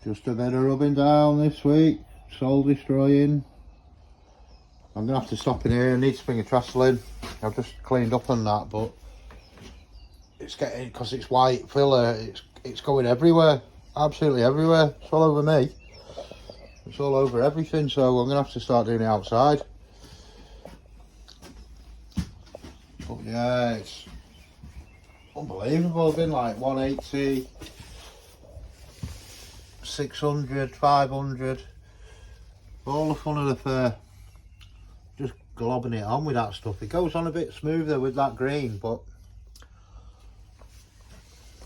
Just a bit of rubbing down this week, soul destroying. I'm going to have to stop in here, I need to bring a trestle in. I've just cleaned up on that, but it's getting, because it's white filler, it's going everywhere, absolutely everywhere. It's all over me, it's all over everything, so I'm going to have to start doing it outside. But yeah, it's unbelievable. It's been like 180, 600, 500, all the fun of the fair. Just globbing it on with that stuff. It goes on a bit smoother with that green, but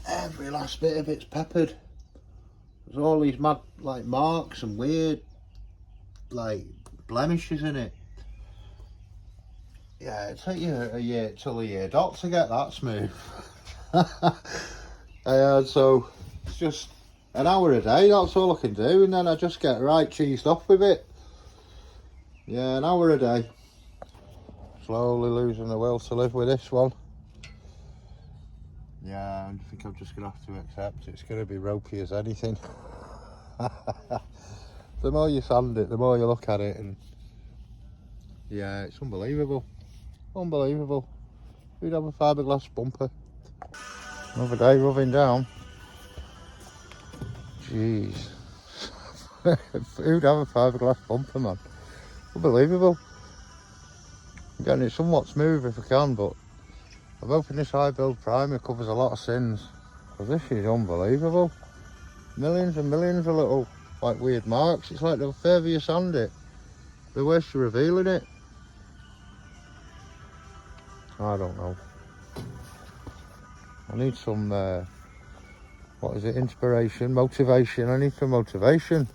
every last bit of it's peppered. There's all these mad like marks and weird like blemishes in it. Yeah, it'd take you a year till a year dot to get that smooth. So it's just an hour a day, that's all I can do, and then I just get right cheesed off with it. Yeah, an hour a day. Slowly losing the will to live with this one. Yeah, I think I'm just going to have to accept it's going to be ropey as anything. The more you sand it, the more you look at it, and yeah, it's unbelievable. Unbelievable. Who'd have a fiberglass bumper? Another day rubbing down. Jeez. Who'd have a fiberglass bumper, man? Unbelievable. I'm getting it somewhat smooth if I can, but I'm hoping this high build primer covers a lot of sins, because this is unbelievable. Millions and millions of little like weird marks. It's like the further you sand it, the worse you're revealing it. I don't know. I need some, what is it, inspiration, motivation. I need some motivation.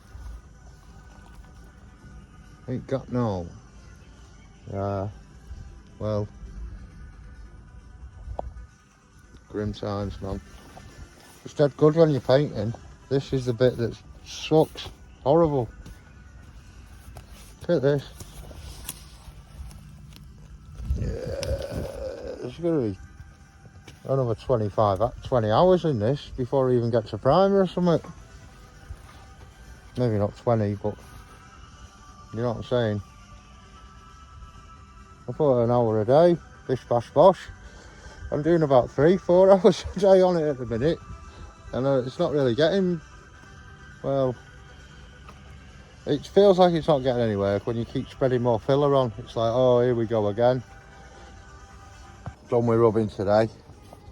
Ain't got no. Yeah, well, grim times, man. It's dead good when you're painting. This is the bit that sucks. Horrible. Look at this. Yeah, there's going to be another 20 hours in this before I even get to primer or something. Maybe not 20, but you know what I'm saying. I thought an hour a day, bish bash bosh. I'm doing about 3-4 hours a day on it at the minute, and it's not really getting, well, it feels like it's not getting anywhere when you keep spreading more filler on. It's like, oh, here we go again. Done with rubbing today.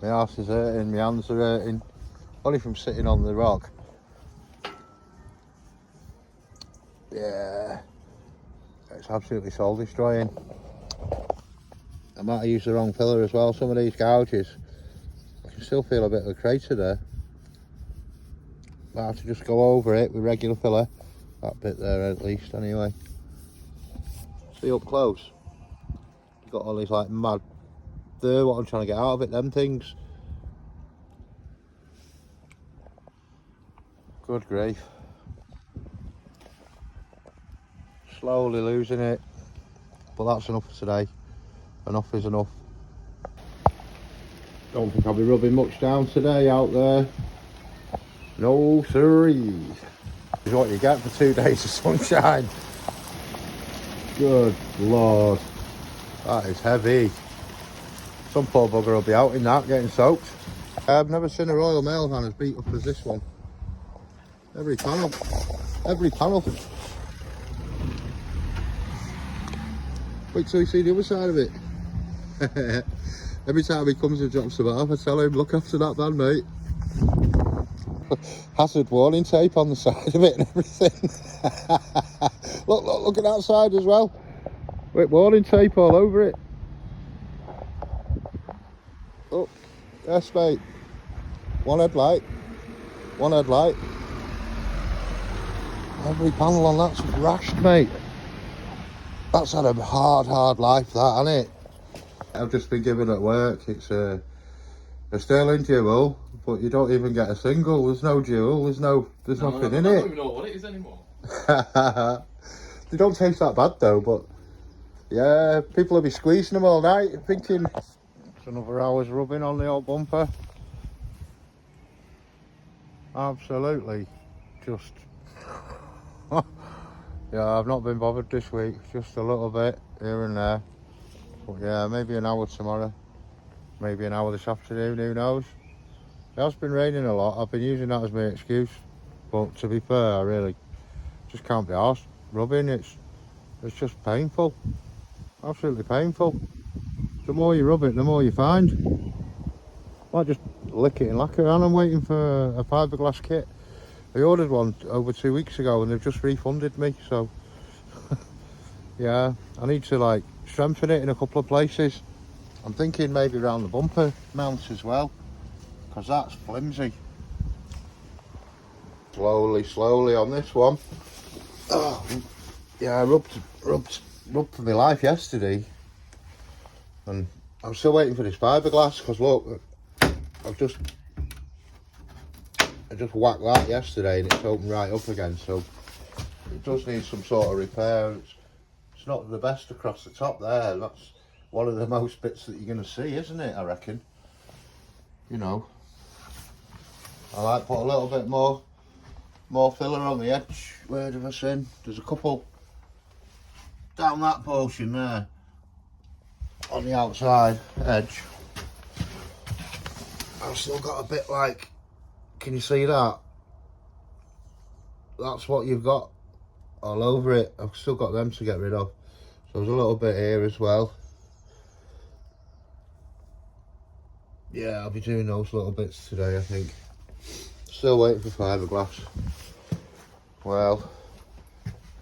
My arse is hurting, my hands are hurting, only from sitting on the rock. Yeah, it's absolutely soul destroying. I might have used the wrong filler as well. Some of these gouges, I can still feel a bit of a crater there. Might have to just go over it with regular filler. That bit there at least, anyway. See up close, you've got all these like mad there, what I'm trying to get out of it, them things. Good grief. Slowly losing it, but that's enough for today. Enough is enough. Don't think I'll be rubbing much down today out there. No siree. This is what you get for 2 days of sunshine. Good Lord. That is heavy. Some poor bugger will be out in that getting soaked. I've never seen a Royal Mail van as beat up as this one. Every panel. Every panel. Wait till you see the other side of it. Every time he comes and drops them off, I tell him, look after that van, mate. Hazard warning tape on the side of it and everything. Look at that side as well. With warning tape all over it. Oh, yes, mate. One headlight. One headlight. Every panel on that's rashed, mate. That's had a hard life, that, hasn't it? I've just been given at work. It's a sterling dual, but you don't even get a single. There's no dual. There's nothing in it. I don't even know what it is anymore. They don't taste that bad though, but yeah, people will be squeezing them all night, thinking it's another hour's rubbing on the old bumper. Absolutely just yeah, I've not been bothered this week, just a little bit here and there. But yeah, maybe an hour tomorrow, maybe an hour this afternoon, who knows. It has been raining a lot. I've been using that as my excuse, but to be fair, I really just can't be arsed rubbing. It's just painful, absolutely painful. The more you rub it, the more you find. Might just lick it and lacquer, and I'm waiting for a fiberglass kit. I ordered one over 2 weeks ago and they've just refunded me, so yeah, I need to like strengthen it in a couple of places. I'm thinking maybe around the bumper mount as well, because that's flimsy. Slowly on this one. Oh, yeah, I rubbed for my life yesterday, and I'm still waiting for this fiberglass, because look, I just whacked that yesterday and it's opened right up again, so it does need some sort of repair. It's not the best across the top there. That's one of the most bits that you're going to see, isn't it, I reckon? You know, I like put a little bit more filler on the edge. Where have I seen? There's a couple down that portion there on the outside edge. I've still got a bit like, can you see that? That's what you've got all over it. I've still got them to get rid of. So there's a little bit here as well. Yeah, I'll be doing those little bits today, I think. Still waiting for fiberglass. Well,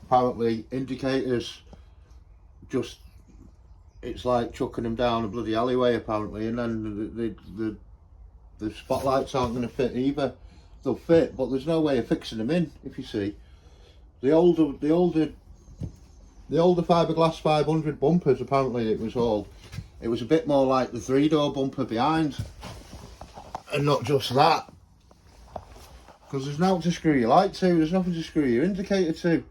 apparently indicators just, it's like chucking them down a bloody alleyway apparently, and then the spotlights aren't going to fit either. They'll fit, but there's no way of fixing them in, if you see. The older Fiberglass 500 bumpers, apparently it was a bit more like the 3-door bumper behind, and not just that. Because there's nothing to screw your light to, there's nothing to screw your indicator to.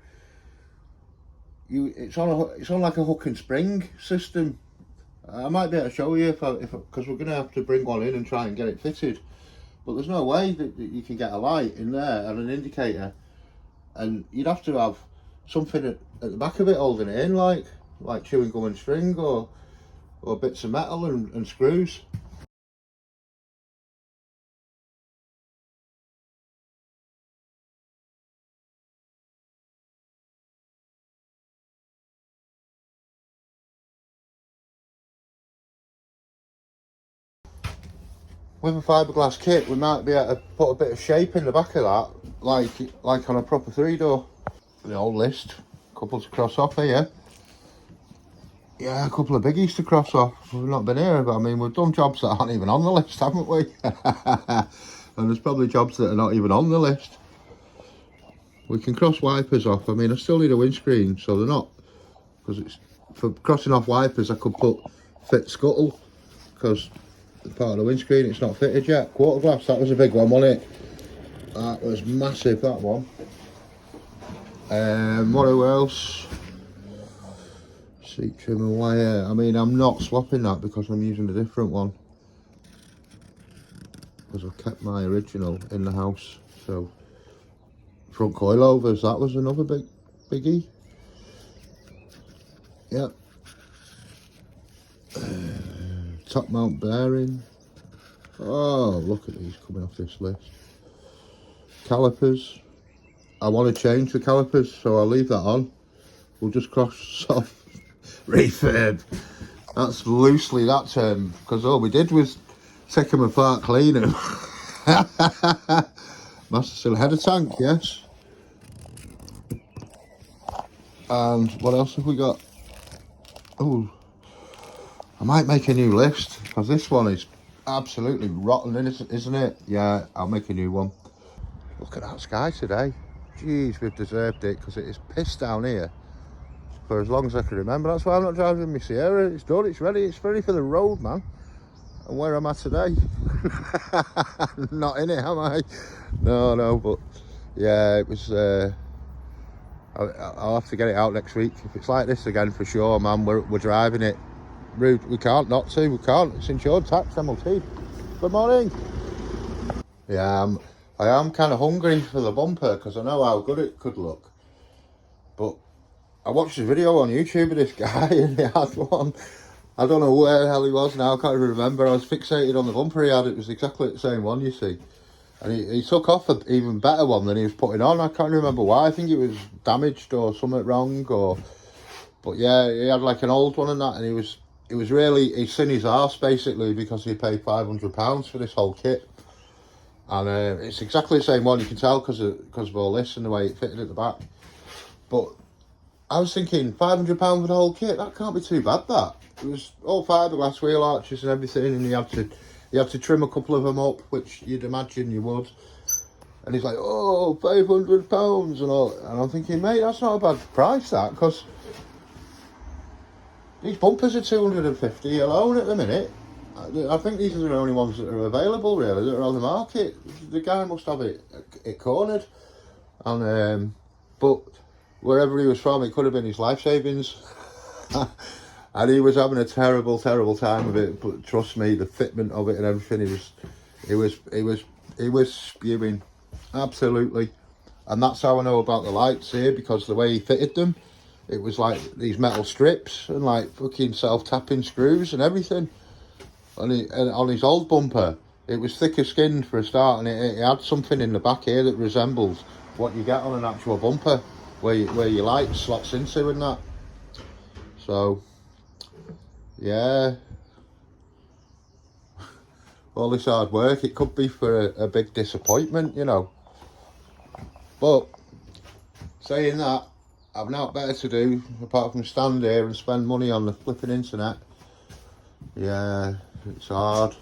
It's on like a hook and spring system. I might be able to show you because we're going to have to bring one in and try and get it fitted. But there's no way that you can get a light in there and an indicator, and you'd have to have something at the back of it holding it in, like chewing gum and string, or bits of metal and screws. With a fiberglass kit, we might be able to put a bit of shape in the back of that, like on a proper 3-door. The old list, a couple to cross off here. Yeah, a couple of biggies to cross off. We've not been here, but I mean, we've done jobs that aren't even on the list, haven't we? And there's probably jobs that are not even on the list. We can cross wipers off. I mean, I still need a windscreen, so they're not, because it's for crossing off wipers. I could put fit scuttle, because part of the windscreen it's not fitted yet. Quarter glass, that was a big one, wasn't it? That was massive, that one. What else? Seat trim and wire. I mean, I'm not swapping that because I'm using a different one, because I've kept my original in the house. So front coilovers, that was another biggie. Yep. Top mount bearing. Oh, look at these coming off this list. Calipers. I want to change the calipers, so I'll leave that on. We'll just cross off refurb. That's loosely that term, because all we did was take them apart, clean them. Master cylinder header tank, yes. And what else have we got? Oh, I might make a new list, because this one is absolutely rotten, isn't it? Yeah, I'll make a new one. Look at that sky today. Jeez, we've deserved it, because it is pissed down here for as long as I can remember. That's why I'm not driving my Sierra. It's done, it's ready for the road, man. And where am I today? Not in it, am I? No, but yeah, it was. I'll have to get it out next week. If it's like this again, for sure, man, we're driving it. Rude, we can't not to, we can't. It's insured, tax, MOT. Good morning. Yeah, I am kind of hungry for the bumper because I know how good it could look. But I watched a video on YouTube of this guy and he had one. I don't know where the hell he was now, I can't even remember. I was fixated on the bumper he had. It was exactly the same one, you see. And he took off an even better one than he was putting on. I can't remember why. I think it was damaged or something wrong. But yeah, he had like an old one and that. And he's seen his arse basically because he paid £500 for this whole kit. And it's exactly the same one. You can tell because of all this and the way it fitted at the back. But I was thinking, £500 for the whole kit, that can't be too bad, that. It was all fiberglass wheel arches and everything, and you had to trim a couple of them up, which you'd imagine you would. And he's like, oh, £500 and all. And I'm thinking, mate, that's not a bad price, that, because these bumpers are 250 alone at the minute. I think these are the only ones that are available, really, that are on the market. The guy must have it cornered. And but wherever he was from, it could have been his life savings. And he was having a terrible time with it. But trust me, the fitment of it and everything, he was spewing, absolutely. And that's how I know about the lights here, because the way he fitted them, it was like these metal strips and like fucking self-tapping screws and everything. And on his old bumper, it was thicker skinned for a start, and it had something in the back here that resembles what you get on an actual bumper, where your light slots into and that. So yeah, all this hard work, it could be for a big disappointment, you know. But saying that, I've not better to do apart from stand here and spend money on the flipping internet. Yeah, it's hard.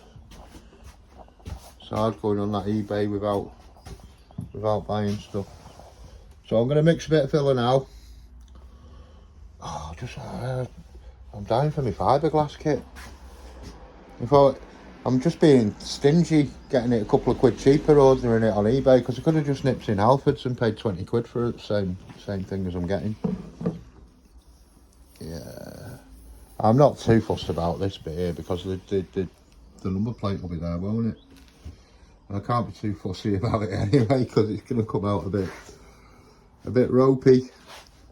It's hard going on that eBay without buying stuff. So I'm going to mix a bit of filler now. Oh, I'm dying for my fiberglass kit. I'm just being stingy, getting it a couple of quid cheaper, ordering it on eBay, because I could have just nipped in Halfords and paid 20 quid for it, same thing as I'm getting. Yeah, I'm not too fussed about this bit here because the number plate will be there, won't it? And I can't be too fussy about it anyway, because it's going to come out a bit ropey,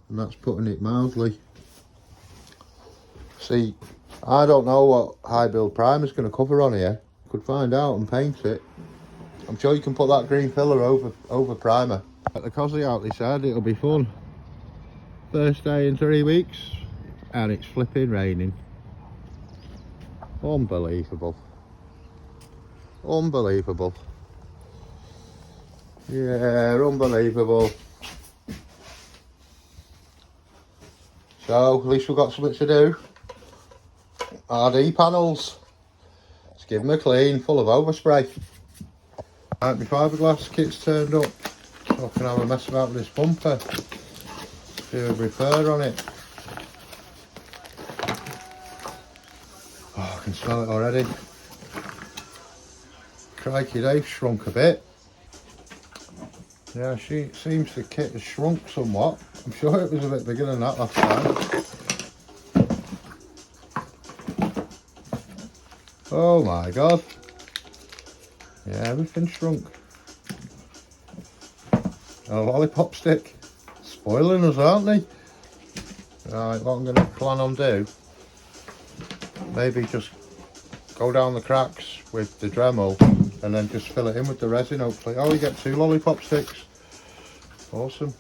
and that's putting it mildly. See, I don't know what high build primer is going to cover on here. Could find out and paint it. I'm sure you can put that green filler over primer. At the Cosworth out, they said it'll be fun. First day in 3 weeks, and it's flipping raining. Unbelievable. Unbelievable. Yeah, unbelievable. So, at least we've got something to do. RD panels. Let's give them a clean, full of overspray. Right, my fiberglass kit's turned up, so I can have a mess about with this bumper. Do a repair on it. Oh, I can smell it already. Crikey, they've shrunk a bit. Yeah, seems the kit has shrunk somewhat. I'm sure it was a bit bigger than that last time. Oh my god. Yeah, everything shrunk. A lollipop stick. Spoiling us, aren't they? Right, what I'm going to plan on do, maybe just go down the cracks with the Dremel and then just fill it in with the resin, hopefully. Oh, you get 2 lollipop sticks. Awesome.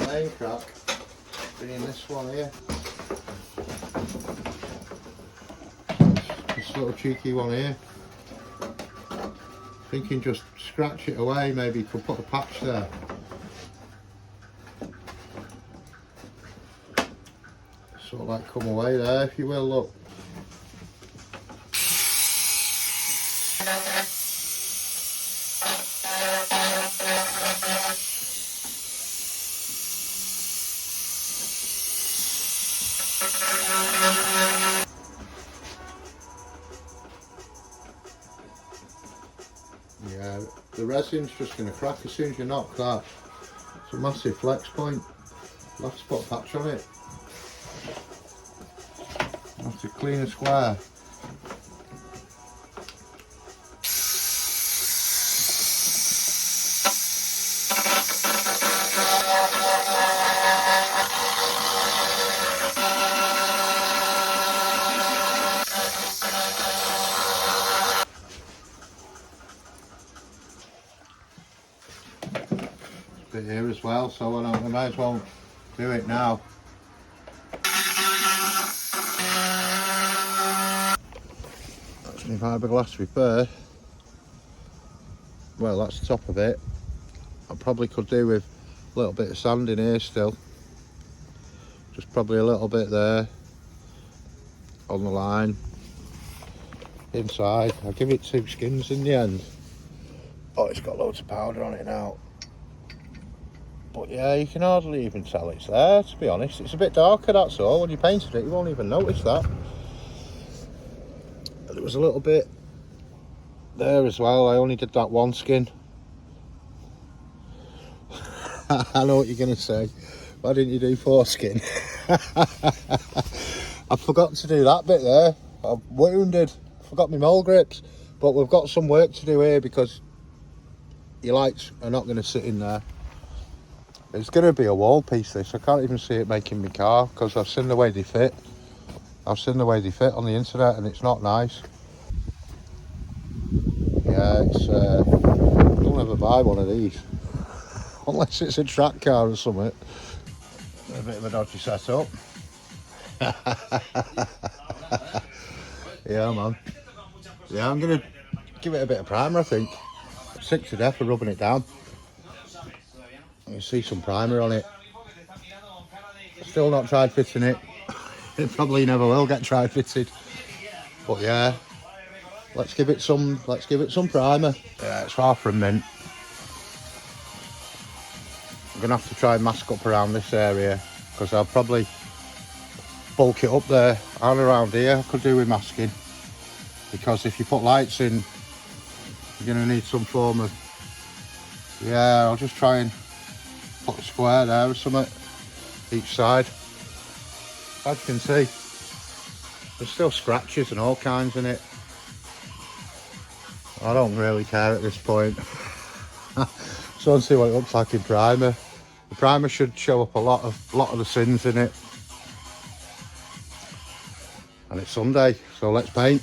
Main crack being this one here. This little cheeky one here. Thinking just scratch it away, maybe you could put a patch there. Sort of like come away there, if you will, look. Yeah, the resin's just going to crack as soon as you knock that. It's a massive flex point. I'll have to put a patch on it. I'll have to clean a square. bit here as well, so I might as well do it now. That's my fiberglass repair. Well, that's the top of it. I probably could do with a little bit of sand in here still. Just probably a little bit there on the line. Inside, I'll give it 2 skins in the end. Oh, it's got loads of powder on it now. But yeah, you can hardly even tell it's there, to be honest. It's a bit darker, that's all. When you painted it, you won't even notice that. And there was a little bit there as well. I only did that 1 skin. I know what you're going to say. Why didn't you do 4 skin? I forgot to do that bit there. I'm wounded. Forgot my mole grips. But we've got some work to do here because your lights are not going to sit in there. It's going to be a wall piece, this. I can't even see it making my car because I've seen the way they fit. I've seen the way they fit on the internet and it's not nice. Yeah, it's don't ever buy one of these unless it's a track car or something. A bit of a dodgy setup. Yeah, man. Yeah, I'm gonna give it a bit of primer, I think. I'm sick to death of rubbing it down. You can see some primer on it. Still not tried fitting it. It probably never will get tried fitted. But yeah, let's give it some primer. Yeah, it's far from mint. I'm gonna have to try and mask up around this area because I'll probably bulk it up there and around here. I could do with masking because if you put lights in, you're gonna need some form of. Yeah, I'll just try and put a square there or something each side. As you can see, there's still scratches and all kinds in it. I don't really care at this point. Just want to see what it looks like in primer. The primer should show up a lot of the sins in it. And it's Sunday, so let's paint.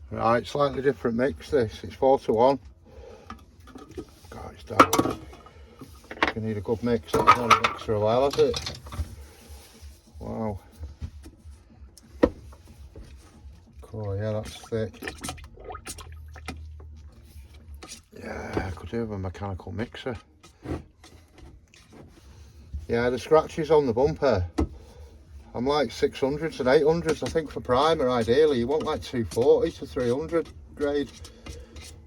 Right, slightly different mix this. It's 4-to-1. God, it's dark. You need a good mix. That's not a mix for a while, has it? Wow. Cool, yeah, that's thick. Yeah, I could do with a mechanical mixer. Yeah, the scratches on the bumper, I'm like 600s and 800s. I think for primer, ideally, you want like 240 to 300 grade.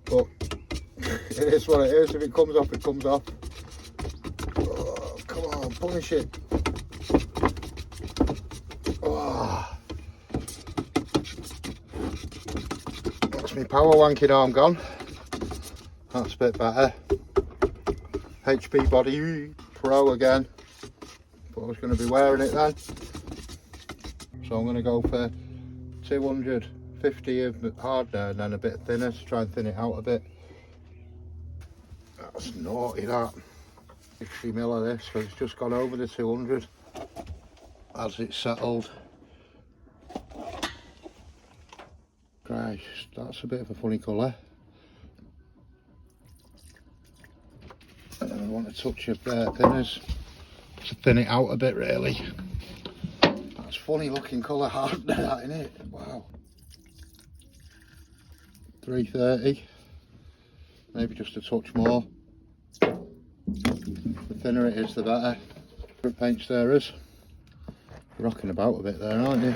But it is what it is. If it comes off, it comes off. Oh, come on, punish it. Oh. That's my power wanking arm gone. That's a bit better. HP Body Pro again. Thought I was going to be wearing it then. So I'm going to go for 250 of hardener and then a bit thinner to try and thin it out a bit. That's naughty, that. 60 mil of this, but it's just gone over the 200 as it's settled. Christ, that's a bit of a funny colour. And then I want a touch of thinners to thin it out a bit, really. That's funny looking colour hardener, that, isn't it? Wow. 330, maybe just a touch more. The thinner it is, the better. For paint stirrers, rocking about a bit there, aren't you?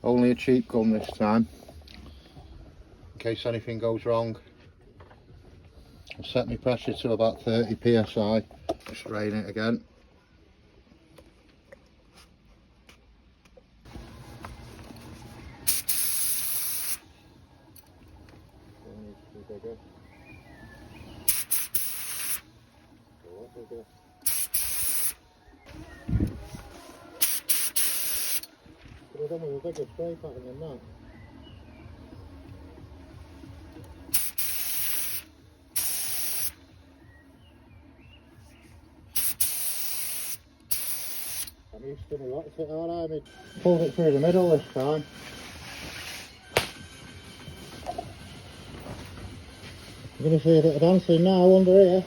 Only a cheap gun this time, in case anything goes wrong. I'll set my pressure to about 30 psi. Just rain it again. Could have done with a bigger spray pattern than that. I'm used to the lots of it, aren't I? Pulled it through the middle this time. You're going to see a bit of dancing now under here.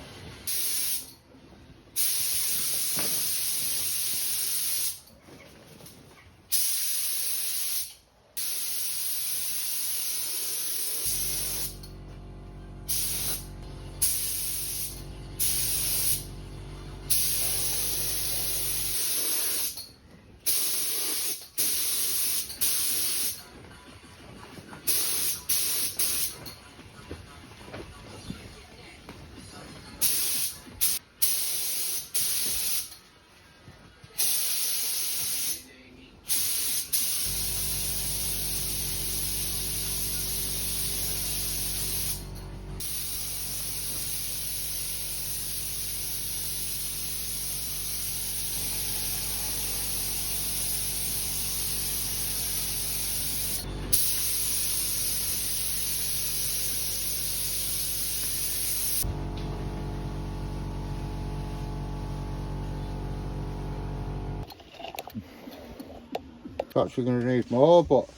Actually going to need more, but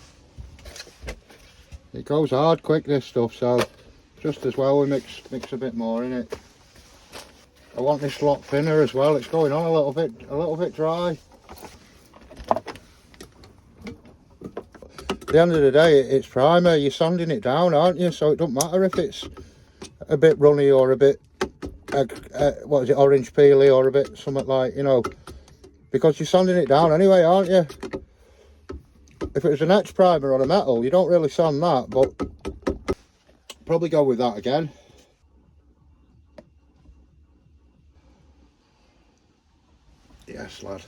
it goes hard quick, this stuff, so just as well we mix a bit more in it. I want this lot thinner as well. It's going on a little bit dry. At the end of the day, it's primer. You're sanding it down, aren't you? So it doesn't matter if it's a bit runny or a bit what is it, orange peely, or a bit something like, you know, because you're sanding it down anyway, aren't you? If it was an etch primer on a metal, you don't really sand that, but probably go with that again. Yes, lad.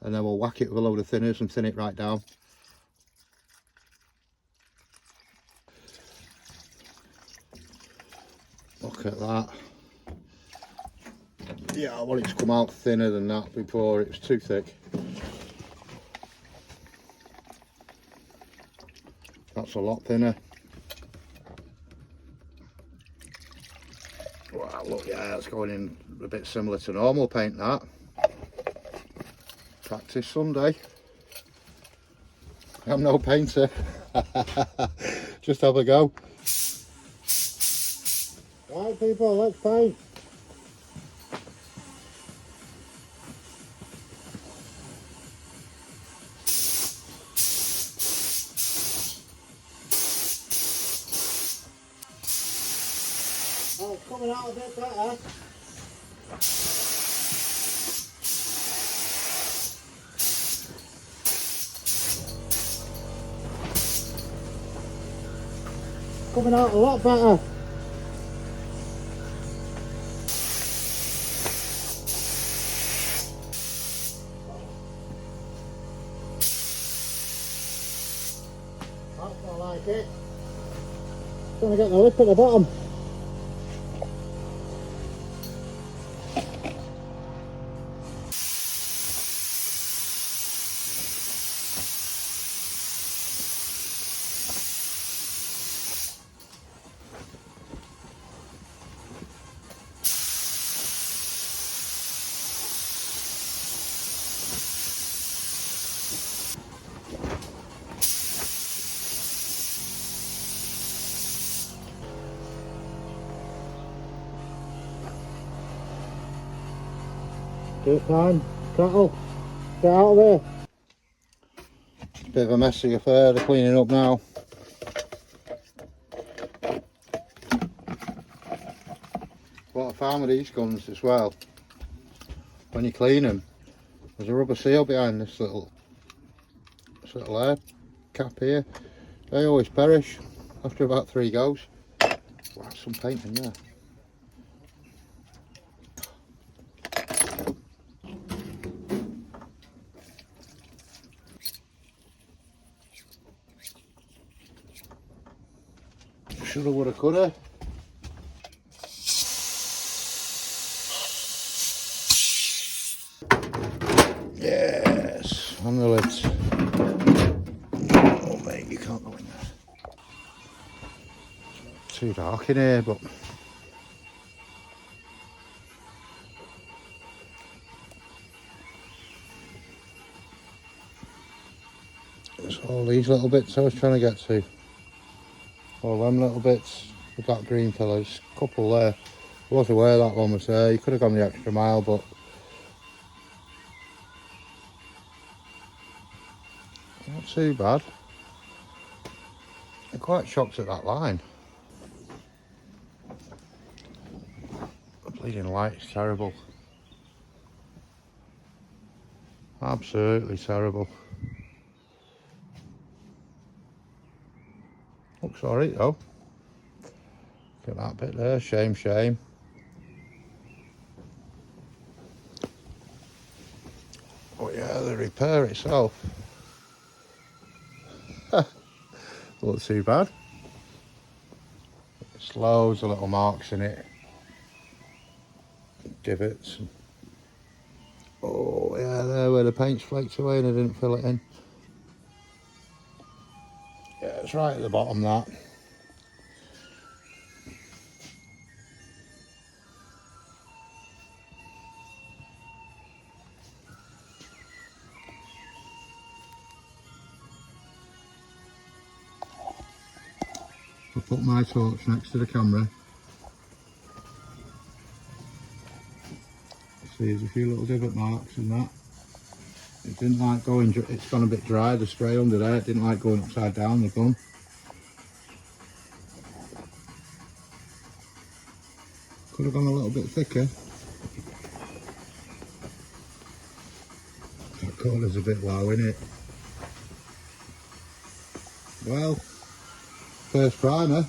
And then we'll whack it with a load of thinners and thin it right down. Look at that. Yeah, I want it to come out thinner than that before. It's too thick. That's a lot thinner. Wow, look, yeah, it's going in a bit similar to normal paint, that. Practice Sunday. I'm no painter. Just have a go. Right, people, let's paint. Oh, it's coming out a bit better. Coming out a lot better. That's not like it. Trying to get the lip at the bottom. This time, cattle, get out of there. Bit of a messy affair, they're cleaning up now. What I found with these guns as well, when you clean them, there's a rubber seal behind this little air cap here. They always perish after about 3 goes. Wow, some paint in there. Shoulda, woulda, coulda. Yes, on the lids. Oh mate, you can't go in there. Too dark in here, but it's all these little bits I was trying to get to. All them little bits. We've got green fillers, couple there. I was aware that one was there. You could have gone the extra mile, but not too bad. I'm quite shocked at that line. The bleeding light is terrible. Absolutely terrible. Looks alright though. Look at that bit there, shame, shame. Oh yeah, the repair itself. Not too bad. There's loads of little marks in it. Divots. Oh yeah, there where the paint's flaked away and I didn't fill it in. Yeah, it's right at the bottom, that. I'll put my torch next to the camera. See, there's a few little divot marks and that. It didn't like going, it's gone a bit dry, the spray under there. It didn't like going upside down, the gun. Could have gone a little bit thicker. That corner's a bit low, isn't it? Well, first primer.